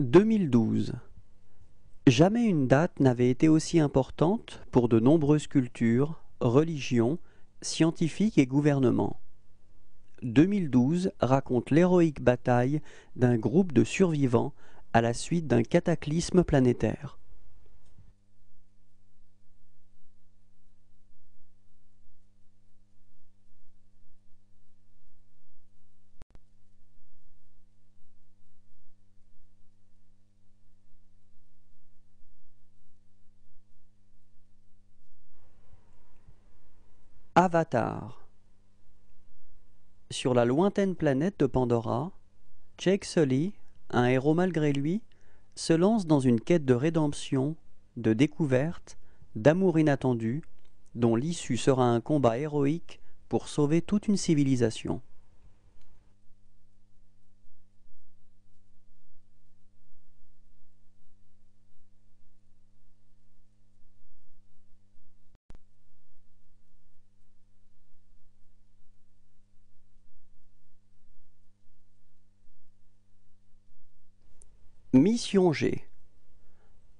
2012. Jamais une date n'avait été aussi importante pour de nombreuses cultures, religions, scientifiques et gouvernements. 2012 raconte l'héroïque bataille d'un groupe de survivants à la suite d'un cataclysme planétaire. Avatar. Sur la lointaine planète de Pandora, Jake Sully, un héros malgré lui, se lance dans une quête de rédemption, de découverte, d'amour inattendu, dont l'issue sera un combat héroïque pour sauver toute une civilisation. Mission G.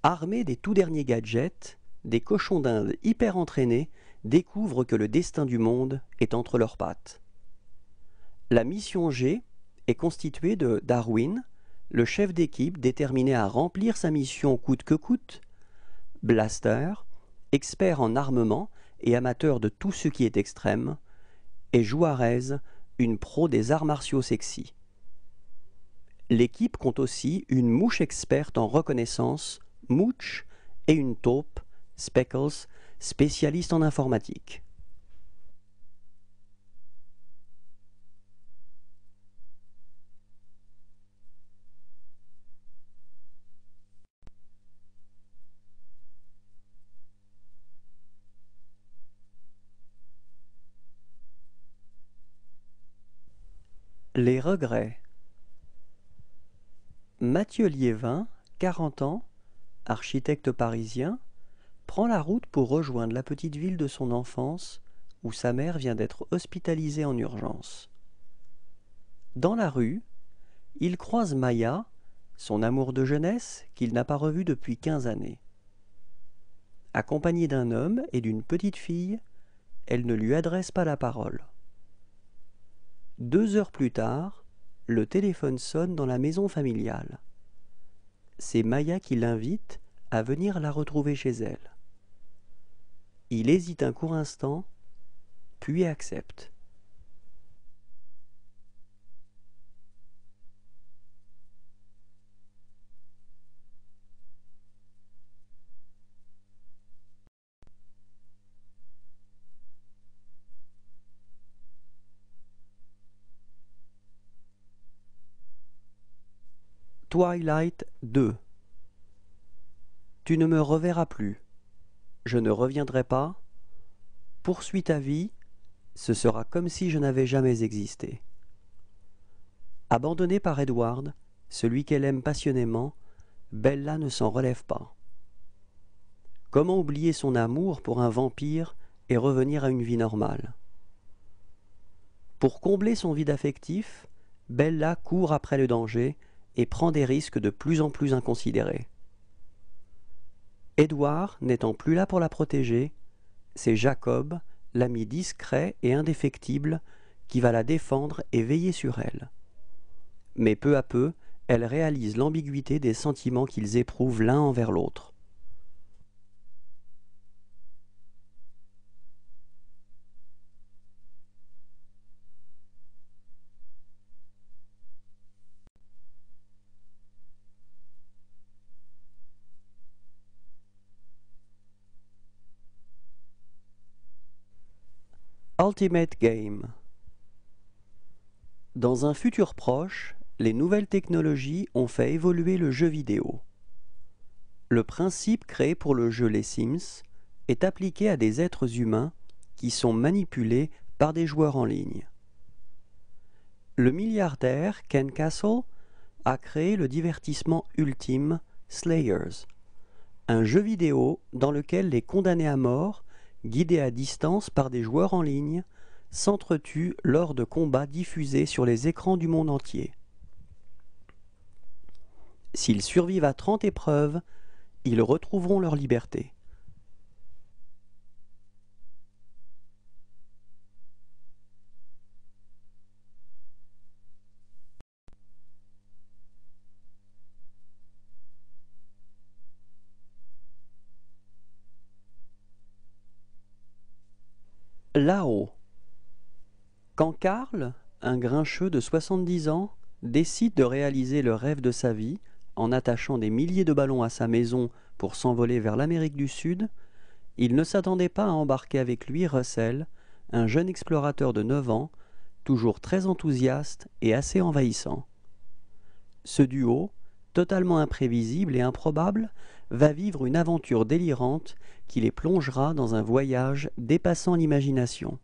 Armés des tout derniers gadgets, des cochons d'Inde hyper entraînés découvrent que le destin du monde est entre leurs pattes. La mission G est constituée de Darwin, le chef d'équipe déterminé à remplir sa mission coûte que coûte, Blaster, expert en armement et amateur de tout ce qui est extrême, et Juarez, une pro des arts martiaux sexy. L'équipe compte aussi une mouche experte en reconnaissance, Mooch, et une taupe, Speckles, spécialiste en informatique. Les regrets. Mathieu Liévin, 40 ans, architecte parisien, prend la route pour rejoindre la petite ville de son enfance où sa mère vient d'être hospitalisée en urgence. Dans la rue, il croise Maya, son amour de jeunesse qu'il n'a pas revu depuis 15 années. Accompagnée d'un homme et d'une petite fille, elle ne lui adresse pas la parole. 2 heures plus tard, le téléphone sonne dans la maison familiale. C'est Maya qui l'invite à venir la retrouver chez elle. Il hésite un court instant, puis accepte. Twilight 2. Tu ne me reverras plus. Je ne reviendrai pas. Poursuis ta vie. Ce sera comme si je n'avais jamais existé. Abandonnée par Edward, celui qu'elle aime passionnément, Bella ne s'en relève pas. Comment oublier son amour pour un vampire et revenir à une vie normale? Pour combler son vide affectif, Bella court après le danger et prend des risques de plus en plus inconsidérés. Edward n'étant plus là pour la protéger, c'est Jacob, l'ami discret et indéfectible, qui va la défendre et veiller sur elle. Mais peu à peu, elle réalise l'ambiguïté des sentiments qu'ils éprouvent l'un envers l'autre. Ultimate Game. Dans un futur proche, les nouvelles technologies ont fait évoluer le jeu vidéo. Le principe créé pour le jeu Les Sims est appliqué à des êtres humains qui sont manipulés par des joueurs en ligne. Le milliardaire Ken Castle a créé le divertissement ultime Slayers, un jeu vidéo dans lequel les condamnés à mort, guidés à distance par des joueurs en ligne, s'entretuent lors de combats diffusés sur les écrans du monde entier. S'ils survivent à 30 épreuves, ils retrouveront leur liberté. Là-haut. Quand Karl, un grincheux de 70 ans, décide de réaliser le rêve de sa vie en attachant des milliers de ballons à sa maison pour s'envoler vers l'Amérique du Sud, il ne s'attendait pas à embarquer avec lui Russell, un jeune explorateur de 9 ans, toujours très enthousiaste et assez envahissant. Ce duo, totalement imprévisible et improbable, va vivre une aventure délirante qui les plongera dans un voyage dépassant l'imagination.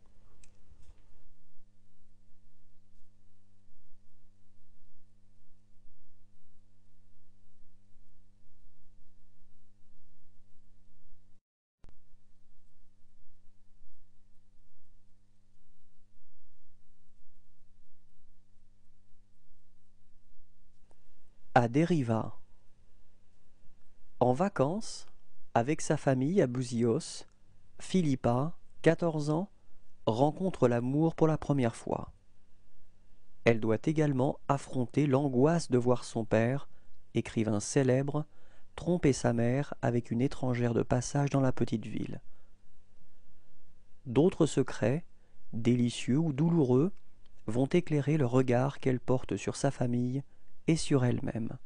À Deriva. En vacances, avec sa famille à Buzios, Philippa, 14 ans, rencontre l'amour pour la première fois. Elle doit également affronter l'angoisse de voir son père, écrivain célèbre, tromper sa mère avec une étrangère de passage dans la petite ville. D'autres secrets, délicieux ou douloureux, vont éclairer le regard qu'elle porte sur sa famille et sur elle-même.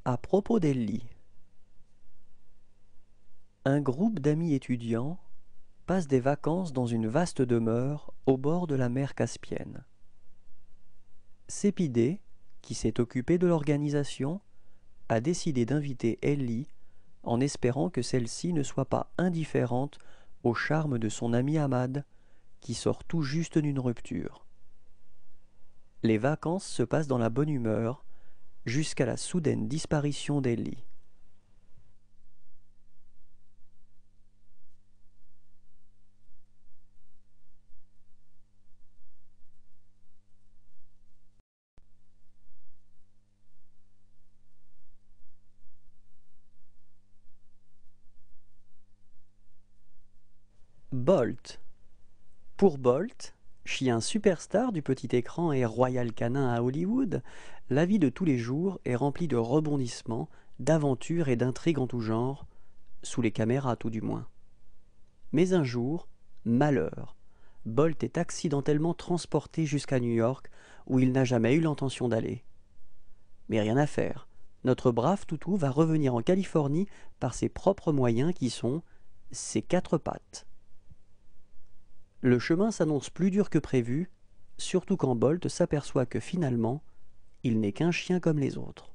À propos d'Ellie, un groupe d'amis étudiants passe des vacances dans une vaste demeure au bord de la mer Caspienne. Sépidé, qui s'est occupé de l'organisation, a décidé d'inviter Ellie en espérant que celle-ci ne soit pas indifférente au charme de son ami Ahmad, qui sort tout juste d'une rupture. Les vacances se passent dans la bonne humeur, jusqu'à la soudaine disparition d'Ellie. Bolt. Pour Bolt, chien superstar du petit écran et royal canin à Hollywood, la vie de tous les jours est remplie de rebondissements, d'aventures et d'intrigues en tout genre, sous les caméras tout du moins. Mais un jour, malheur, Bolt est accidentellement transporté jusqu'à New York, où il n'a jamais eu l'intention d'aller. Mais rien à faire, notre brave toutou va revenir en Californie par ses propres moyens qui sont ses quatre pattes. Le chemin s'annonce plus dur que prévu, surtout quand Bolt s'aperçoit que finalement, il n'est qu'un chien comme les autres.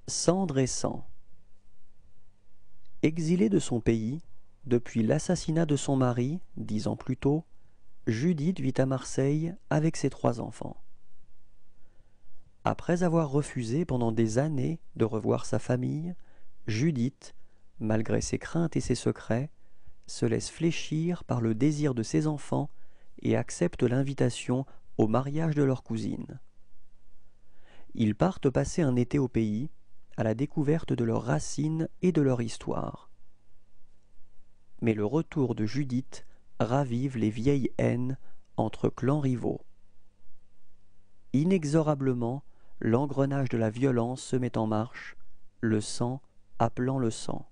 Cendre et sang. Exilée de son pays, depuis l'assassinat de son mari, 10 ans plus tôt, Judith vit à Marseille avec ses 3 enfants. Après avoir refusé pendant des années de revoir sa famille, Judith, malgré ses craintes et ses secrets, se laisse fléchir par le désir de ses enfants et accepte l'invitation au mariage de leur cousine. Ils partent passer un été au pays, à la découverte de leurs racines et de leur histoire. Mais le retour de Judith ravive les vieilles haines entre clans rivaux. Inexorablement, l'engrenage de la violence se met en marche, le sang appelant le sang.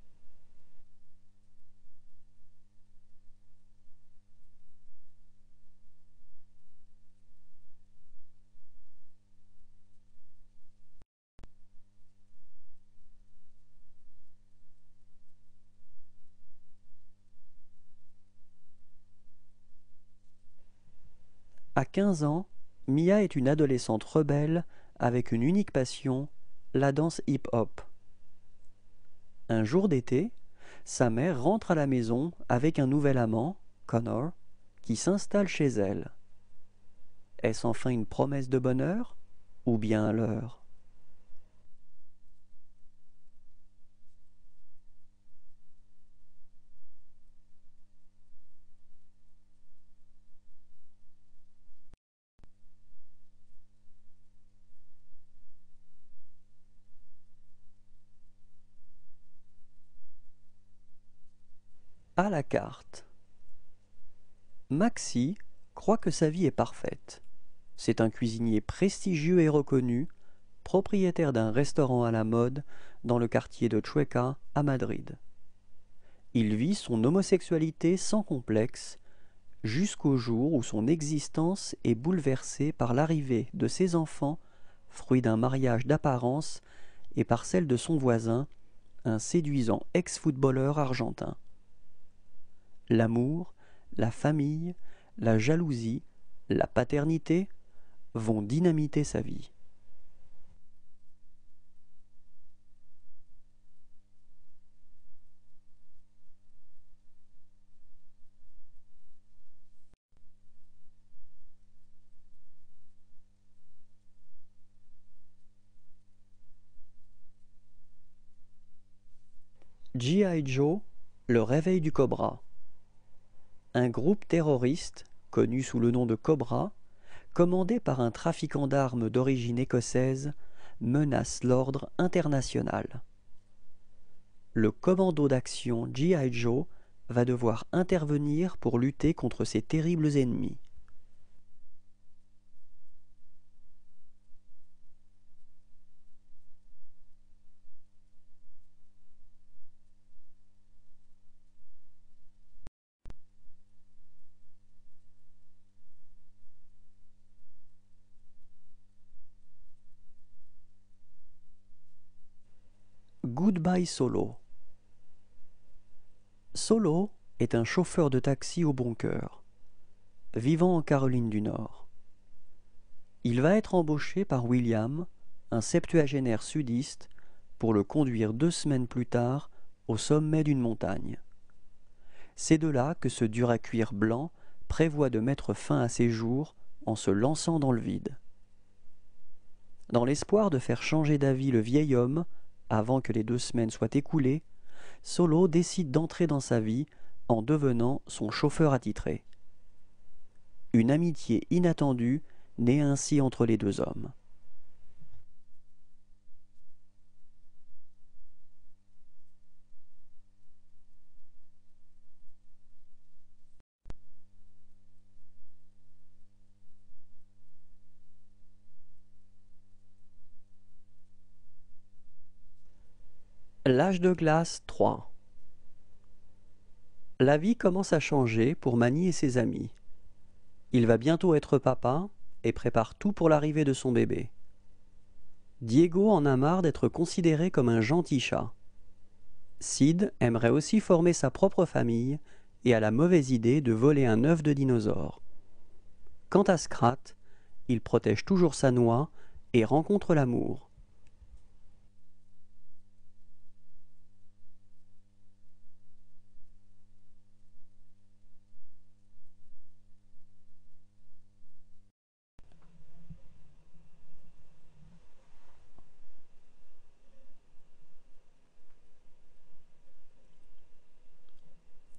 À 15 ans, Mia est une adolescente rebelle avec une unique passion, la danse hip-hop. Un jour d'été, sa mère rentre à la maison avec un nouvel amant, Connor, qui s'installe chez elle. Est-ce enfin une promesse de bonheur ou bien un leurre? À la carte. Maxi croit que sa vie est parfaite. C'est un cuisinier prestigieux et reconnu, propriétaire d'un restaurant à la mode dans le quartier de Chueca à Madrid. Il vit son homosexualité sans complexe jusqu'au jour où son existence est bouleversée par l'arrivée de ses enfants, fruit d'un mariage d'apparence, et par celle de son voisin, un séduisant ex-footballeur argentin. L'amour, la famille, la jalousie, la paternité vont dynamiter sa vie. G.I. Joe, le réveil du Cobra. Un groupe terroriste, connu sous le nom de Cobra, commandé par un trafiquant d'armes d'origine écossaise, menace l'ordre international. Le commando d'action G.I. Joe va devoir intervenir pour lutter contre ces terribles ennemis. Goodbye Solo. Solo est un chauffeur de taxi au bon cœur, vivant en Caroline du Nord. Il va être embauché par William, un septuagénaire sudiste, pour le conduire 2 semaines plus tard au sommet d'une montagne. C'est de là que ce dur à cuire blanc prévoit de mettre fin à ses jours en se lançant dans le vide. Dans l'espoir de faire changer d'avis le vieil homme, avant que les 2 semaines soient écoulées, Solo décide d'entrer dans sa vie en devenant son chauffeur attitré. Une amitié inattendue naît ainsi entre les 2 hommes. L'âge de glace 3. La vie commence à changer pour Manny et ses amis. Il va bientôt être papa et prépare tout pour l'arrivée de son bébé. Diego en a marre d'être considéré comme un gentil chat. Sid aimerait aussi former sa propre famille et a la mauvaise idée de voler un œuf de dinosaure. Quant à Scrat, il protège toujours sa noix et rencontre l'amour.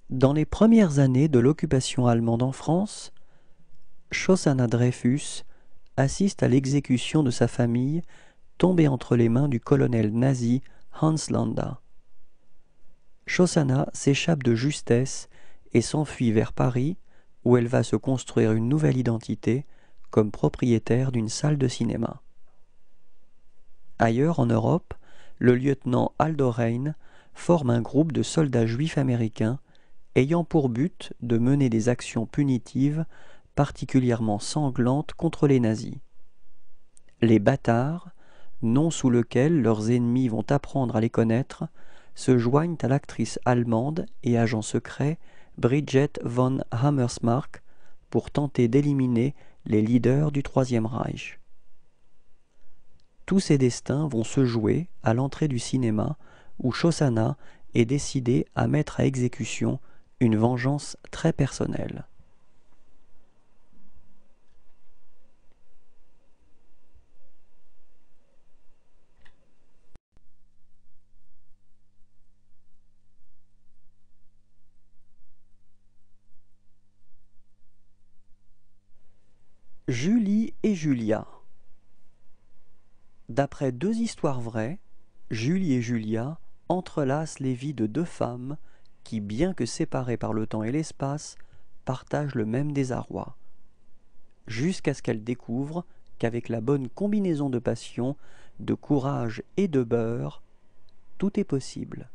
Dans les premières années de l'occupation allemande en France, Chosanna Dreyfus assiste à l'exécution de sa famille tombée entre les mains du colonel nazi Hans Landa. Chosanna s'échappe de justesse et s'enfuit vers Paris, où elle va se construire une nouvelle identité comme propriétaire d'une salle de cinéma. Ailleurs en Europe, le lieutenant Aldo Reyn forme un groupe de soldats juifs américains ayant pour but de mener des actions punitives particulièrement sanglantes contre les nazis. Les bâtards, nom sous lequel leurs ennemis vont apprendre à les connaître, se joignent à l'actrice allemande et agent secret Bridget von Hammersmark pour tenter d'éliminer les leaders du Troisième Reich. Tous ces destins vont se jouer à l'entrée du cinéma où Shosanna est décidée à mettre à exécution une vengeance très personnelle. Julie et Julia. D'après deux histoires vraies, Julie et Julia entrelacent les vies de deux femmes qui, bien que séparées par le temps et l'espace, partagent le même désarroi, jusqu'à ce qu'elles découvrent qu'avec la bonne combinaison de passion, de courage et de beurre, tout est possible.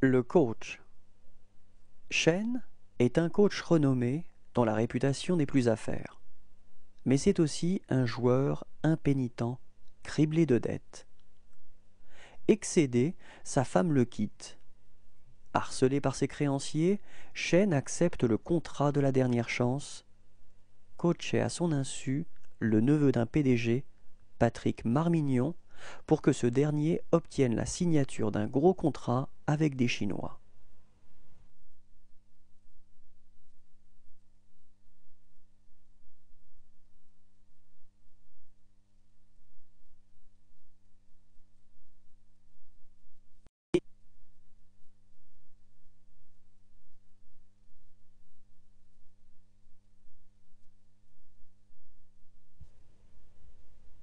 Le coach. Shane est un coach renommé dont la réputation n'est plus à faire. Mais c'est aussi un joueur impénitent, criblé de dettes. Excédé, sa femme le quitte. Harcelé par ses créanciers, Shane accepte le contrat de la dernière chance, coacher à son insu le neveu d'un PDG, Patrick Marmignon, pour que ce dernier obtienne la signature d'un gros contrat avec des Chinois.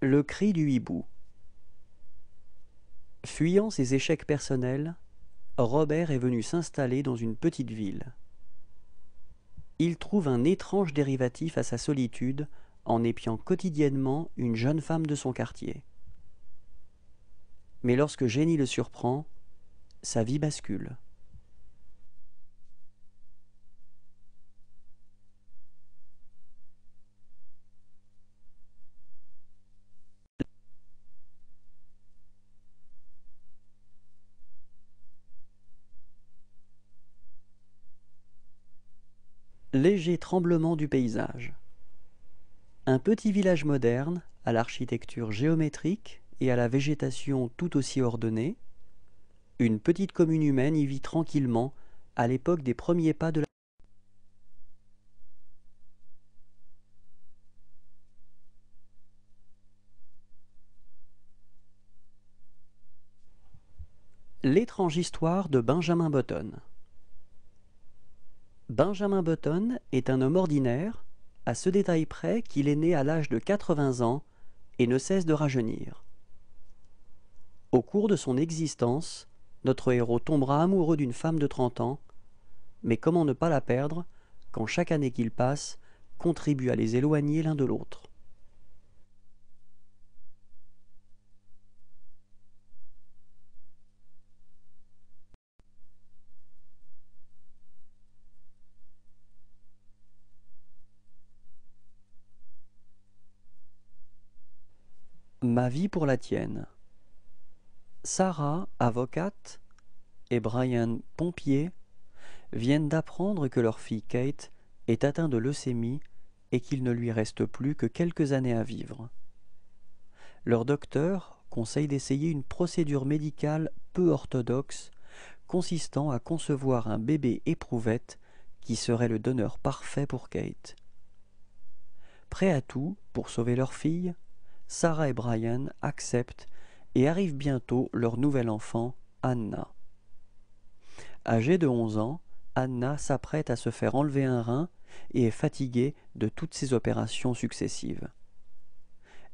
Le cri du hibou. Fuyant ses échecs personnels, Robert est venu s'installer dans une petite ville. Il trouve un étrange dérivatif à sa solitude en épiant quotidiennement une jeune femme de son quartier. Mais lorsque Jenny le surprend, sa vie bascule. Léger tremblement du paysage. Un petit village moderne, à l'architecture géométrique et à la végétation tout aussi ordonnée, une petite commune humaine y vit tranquillement à l'époque des premiers pas de la... L'étrange histoire de Benjamin Button. Benjamin Button est un homme ordinaire, à ce détail près qu'il est né à l'âge de 80 ans et ne cesse de rajeunir. Au cours de son existence, notre héros tombera amoureux d'une femme de 30 ans, mais comment ne pas la perdre quand chaque année qu'il passe contribue à les éloigner l'un de l'autre. Ma vie pour la tienne. Sarah, avocate, et Brian, pompier, viennent d'apprendre que leur fille Kate est atteinte de leucémie et qu'il ne lui reste plus que quelques années à vivre. Leur docteur conseille d'essayer une procédure médicale peu orthodoxe consistant à concevoir un bébé éprouvette qui serait le donneur parfait pour Kate. Prêts à tout pour sauver leur fille, Sarah et Brian acceptent et arrivent bientôt leur nouvel enfant, Anna. Âgée de 11 ans, Anna s'apprête à se faire enlever un rein et est fatiguée de toutes ces opérations successives.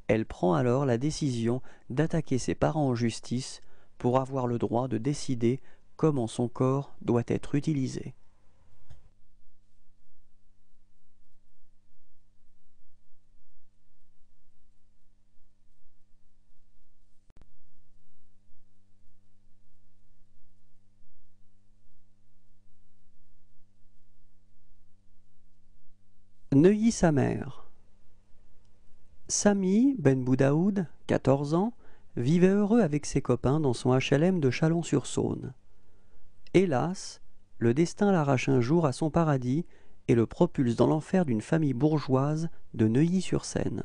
Elle prend alors la décision d'attaquer ses parents en justice pour avoir le droit de décider comment son corps doit être utilisé. Neuilly-sa-Mère. Sami Ben Boudaoud, 14 ans, vivait heureux avec ses copains dans son HLM de Chalon-sur-Saône. Hélas, le destin l'arrache un jour à son paradis et le propulse dans l'enfer d'une famille bourgeoise de Neuilly-sur-Seine.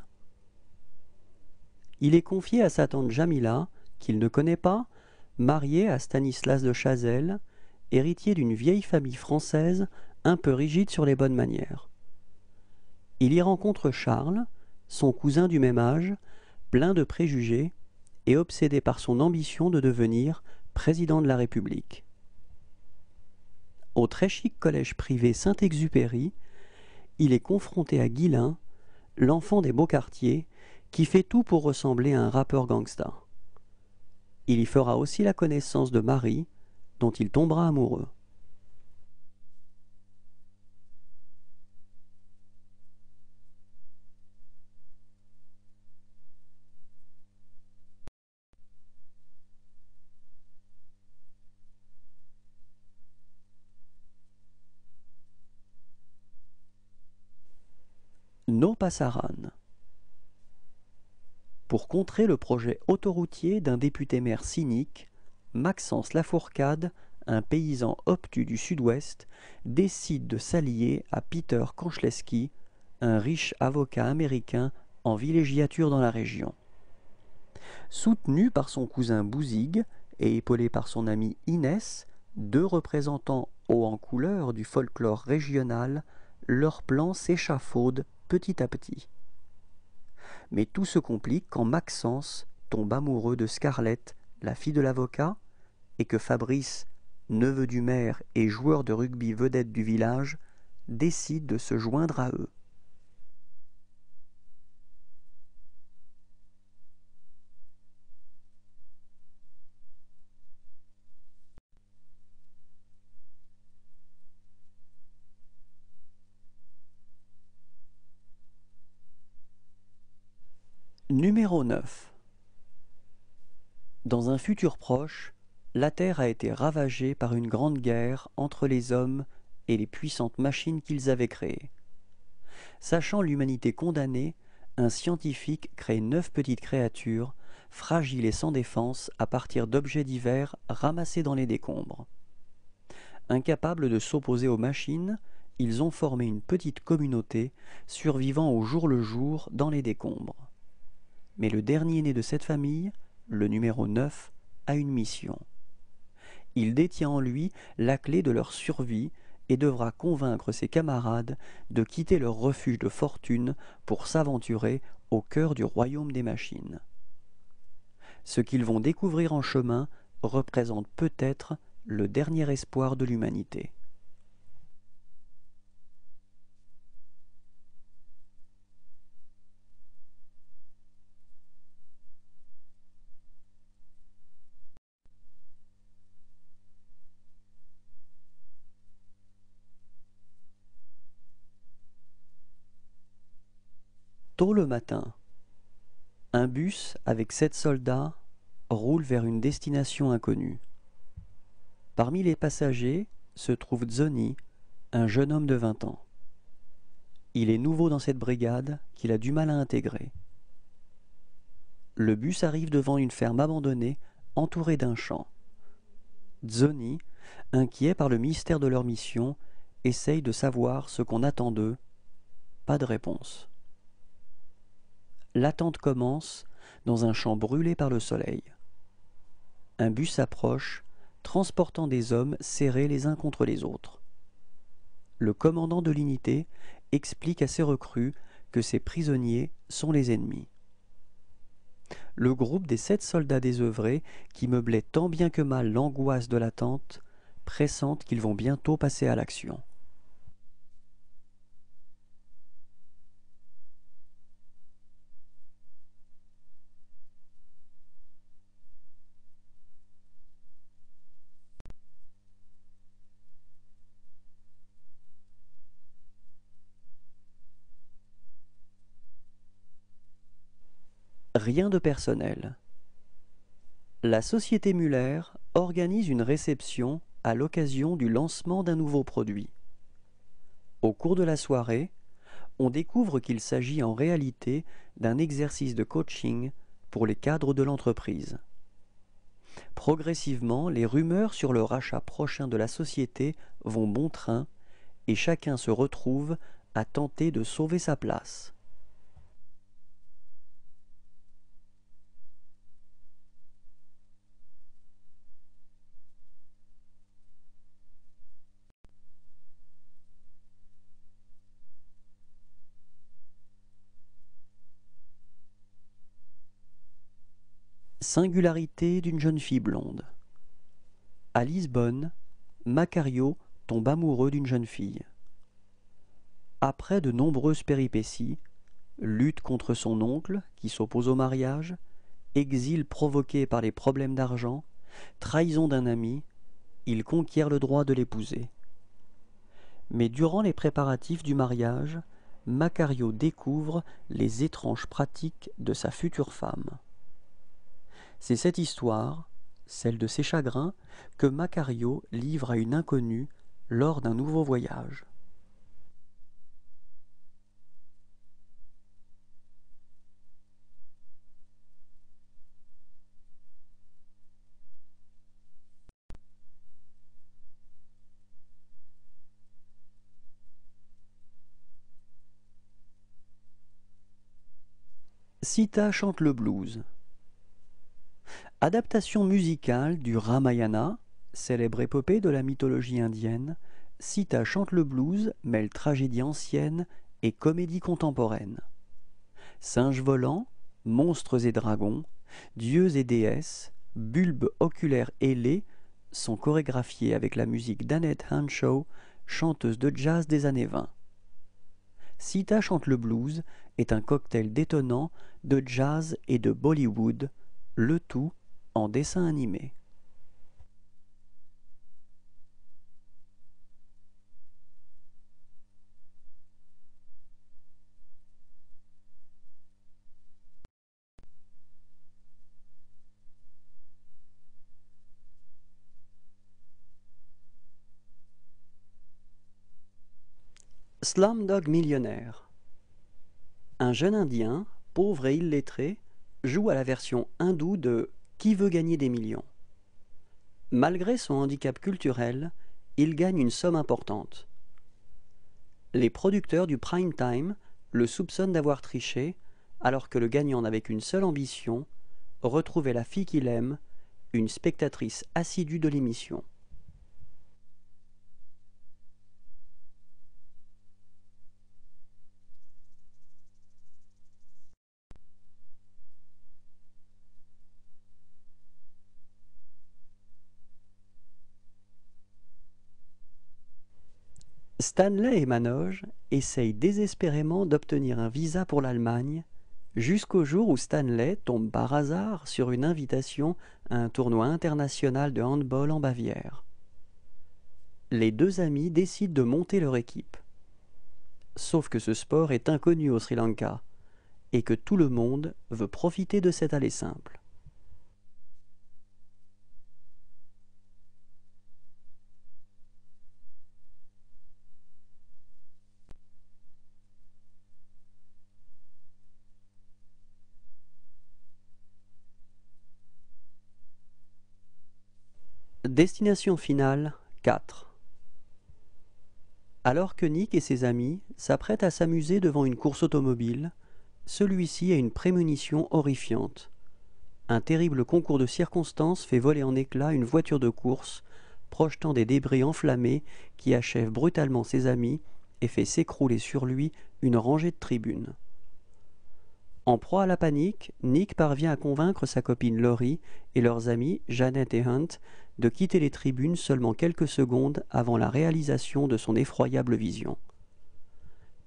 Il est confié à sa tante Jamila, qu'il ne connaît pas, mariée à Stanislas de Chazelles, héritier d'une vieille famille française un peu rigide sur les bonnes manières. Il y rencontre Charles, son cousin du même âge, plein de préjugés et obsédé par son ambition de devenir président de la République. Au très chic collège privé Saint-Exupéry, il est confronté à Guilain, l'enfant des beaux quartiers, qui fait tout pour ressembler à un rappeur gangsta. Il y fera aussi la connaissance de Marie, dont il tombera amoureux. No Passaran. Pour contrer le projet autoroutier d'un député-maire cynique, Maxence Lafourcade, un paysan obtus du sud-ouest, décide de s'allier à Peter Konchleski, un riche avocat américain en villégiature dans la région. Soutenu par son cousin Bouzig et épaulé par son amie Inès, deux représentants haut en couleur du folklore régional, leur plan s'échafaude petit à petit. Mais tout se complique quand Maxence tombe amoureux de Scarlett, la fille de l'avocat, et que Fabrice, neveu du maire et joueur de rugby vedette du village, décide de se joindre à eux. Numéro 9. Dans un futur proche, la Terre a été ravagée par une grande guerre entre les hommes et les puissantes machines qu'ils avaient créées. Sachant l'humanité condamnée, un scientifique crée 9 petites créatures, fragiles et sans défense, à partir d'objets divers ramassés dans les décombres. Incapables de s'opposer aux machines, ils ont formé une petite communauté, survivant au jour le jour dans les décombres. Mais le dernier né de cette famille, le numéro 9, a une mission. Il détient en lui la clé de leur survie et devra convaincre ses camarades de quitter leur refuge de fortune pour s'aventurer au cœur du royaume des machines. Ce qu'ils vont découvrir en chemin représente peut-être le dernier espoir de l'humanité. Tôt le matin, un bus avec 7 soldats roule vers une destination inconnue. Parmi les passagers se trouve Zoni, un jeune homme de 20 ans. Il est nouveau dans cette brigade qu'il a du mal à intégrer. Le bus arrive devant une ferme abandonnée entourée d'un champ. Zoni, inquiet par le mystère de leur mission, essaye de savoir ce qu'on attend d'eux. Pas de réponse. L'attente commence dans un champ brûlé par le soleil. Un bus approche, transportant des hommes serrés les uns contre les autres. Le commandant de l'unité explique à ses recrues que ces prisonniers sont les ennemis. Le groupe des 7 soldats désœuvrés, qui meublaient tant bien que mal l'angoisse de l'attente, pressentent qu'ils vont bientôt passer à l'action. Rien de personnel. La société Muller organise une réception à l'occasion du lancement d'un nouveau produit. Au cours de la soirée, on découvre qu'il s'agit en réalité d'un exercice de coaching pour les cadres de l'entreprise. Progressivement, les rumeurs sur le rachat prochain de la société vont bon train et chacun se retrouve à tenter de sauver sa place. Singularité d'une jeune fille blonde. À Lisbonne, Macario tombe amoureux d'une jeune fille. Après de nombreuses péripéties, lutte contre son oncle qui s'oppose au mariage, exil provoqué par les problèmes d'argent, trahison d'un ami, il conquiert le droit de l'épouser. Mais durant les préparatifs du mariage, Macario découvre les étranges pratiques de sa future femme. C'est cette histoire, celle de ses chagrins, que Macario livre à une inconnue lors d'un nouveau voyage. Sita chante le blues. Adaptation musicale du Ramayana, célèbre épopée de la mythologie indienne, Sita chante le blues mêle tragédie ancienne et comédie contemporaine. Singes volants, monstres et dragons, dieux et déesses, bulbes oculaires ailés sont chorégraphiés avec la musique d'Annette Hanshaw, chanteuse de jazz des années 20. Sita chante le blues est un cocktail détonnant de jazz et de Bollywood, le tout en dessin animé. Slumdog Millionnaire. Un jeune Indien, pauvre et illettré, joue à la version hindoue de Qui veut gagner des millions. Malgré son handicap culturel, il gagne une somme importante. Les producteurs du prime time le soupçonnent d'avoir triché, alors que le gagnant n'avait qu'une seule ambition, retrouver la fille qu'il aime, une spectatrice assidue de l'émission. Stanley et Manoj essayent désespérément d'obtenir un visa pour l'Allemagne, jusqu'au jour où Stanley tombe par hasard sur une invitation à un tournoi international de handball en Bavière. Les deux amis décident de monter leur équipe. Sauf que ce sport est inconnu au Sri Lanka et que tout le monde veut profiter de cet aller simple. Destination finale 4. Alors que Nick et ses amis s'apprêtent à s'amuser devant une course automobile, celui-ci a une prémonition horrifiante. Un terrible concours de circonstances fait voler en éclats une voiture de course, projetant des débris enflammés qui achèvent brutalement ses amis et fait s'écrouler sur lui une rangée de tribunes. En proie à la panique, Nick parvient à convaincre sa copine Laurie et leurs amis Janet et Hunt de quitter les tribunes seulement quelques secondes avant la réalisation de son effroyable vision.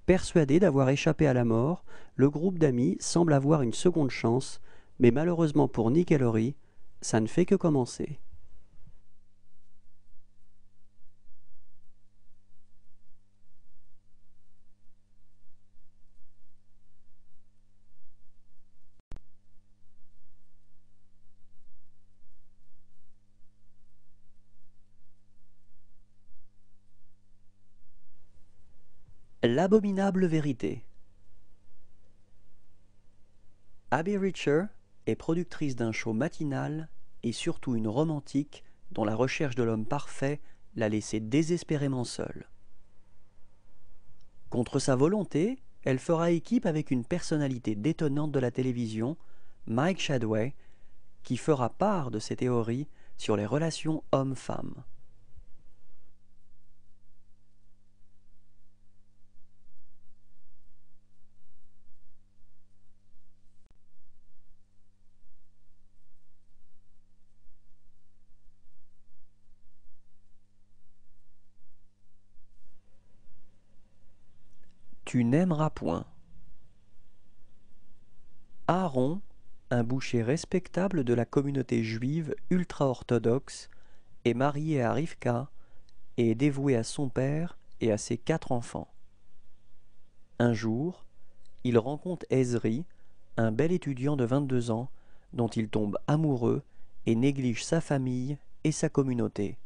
Persuadé d'avoir échappé à la mort, le groupe d'amis semble avoir une seconde chance, mais malheureusement pour Nick et Laurie, ça ne fait que commencer. L'abominable vérité. Abby Richer est productrice d'un show matinal et surtout une romantique dont la recherche de l'homme parfait l'a laissée désespérément seule. Contre sa volonté, elle fera équipe avec une personnalité détonnante de la télévision, Mike Shadway, qui fera part de ses théories sur les relations hommes-femmes. Tu n'aimeras point. Aaron, un boucher respectable de la communauté juive ultra-orthodoxe, est marié à Rivka et est dévoué à son père et à ses 4 enfants. Un jour, il rencontre Ezri, un bel étudiant de 22 ans, dont il tombe amoureux et néglige sa famille et sa communauté.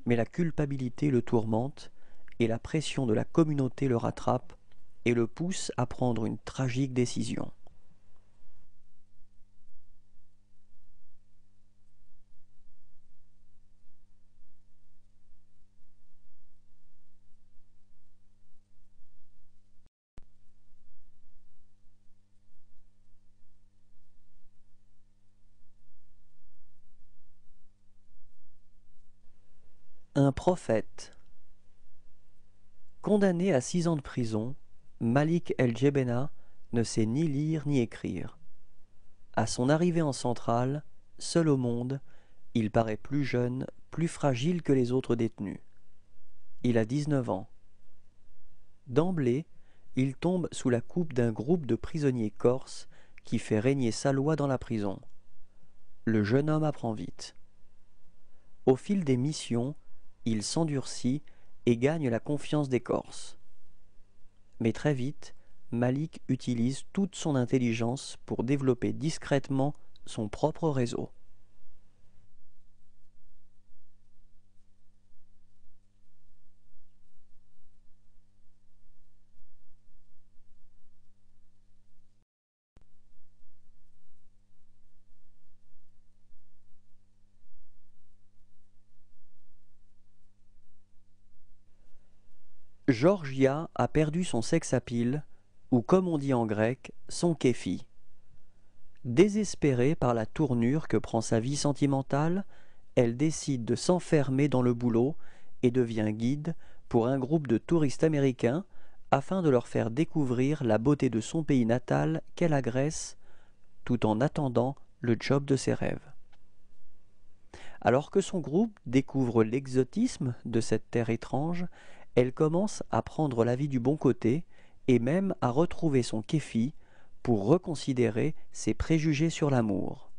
Mais la culpabilité le tourmente et la pression de la communauté le rattrape et le pousse à prendre une tragique décision. Un prophète. Condamné à 6 ans de prison, Malik El-Jebena ne sait ni lire ni écrire. À son arrivée en Centrale, seul au monde, il paraît plus jeune, plus fragile que les autres détenus. Il a 19 ans. D'emblée, il tombe sous la coupe d'un groupe de prisonniers corses qui fait régner sa loi dans la prison. Le jeune homme apprend vite. Au fil des missions, il s'endurcit et gagne la confiance des Corses. Mais très vite, Malik utilise toute son intelligence pour développer discrètement son propre réseau. Georgia a perdu son sex-appeal, ou comme on dit en grec, son kéfi. Désespérée par la tournure que prend sa vie sentimentale, elle décide de s'enfermer dans le boulot et devient guide pour un groupe de touristes américains afin de leur faire découvrir la beauté de son pays natal qu'elle agresse, tout en attendant le job de ses rêves. Alors que son groupe découvre l'exotisme de cette terre étrange, elle commence à prendre la vie du bon côté et même à retrouver son kéfi pour reconsidérer ses préjugés sur l'amour.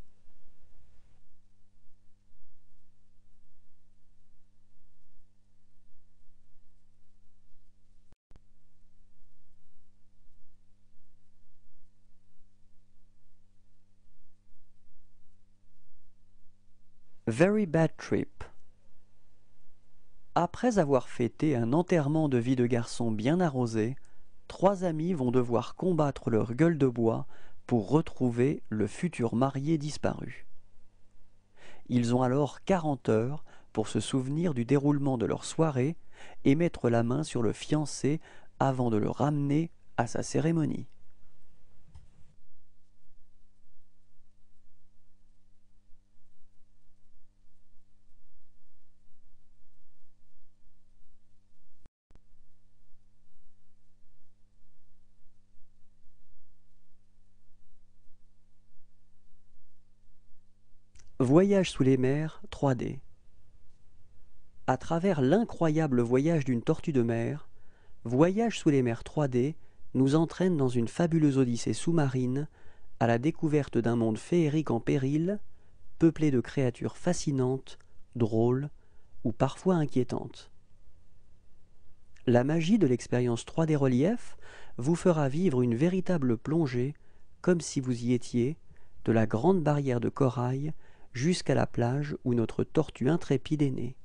Very Bad Trip. Après avoir fêté un enterrement de vie de garçon bien arrosé, 3 amis vont devoir combattre leur gueule de bois pour retrouver le futur marié disparu. Ils ont alors 40 heures pour se souvenir du déroulement de leur soirée et mettre la main sur le fiancé avant de le ramener à sa cérémonie. Voyage sous les mers 3D. À travers l'incroyable voyage d'une tortue de mer, Voyage sous les mers 3D nous entraîne dans une fabuleuse odyssée sous-marine à la découverte d'un monde féerique en péril, peuplé de créatures fascinantes, drôles ou parfois inquiétantes. La magie de l'expérience 3D relief vous fera vivre une véritable plongée, comme si vous y étiez, de la grande barrière de corail jusqu'à la plage où notre tortue intrépide est née.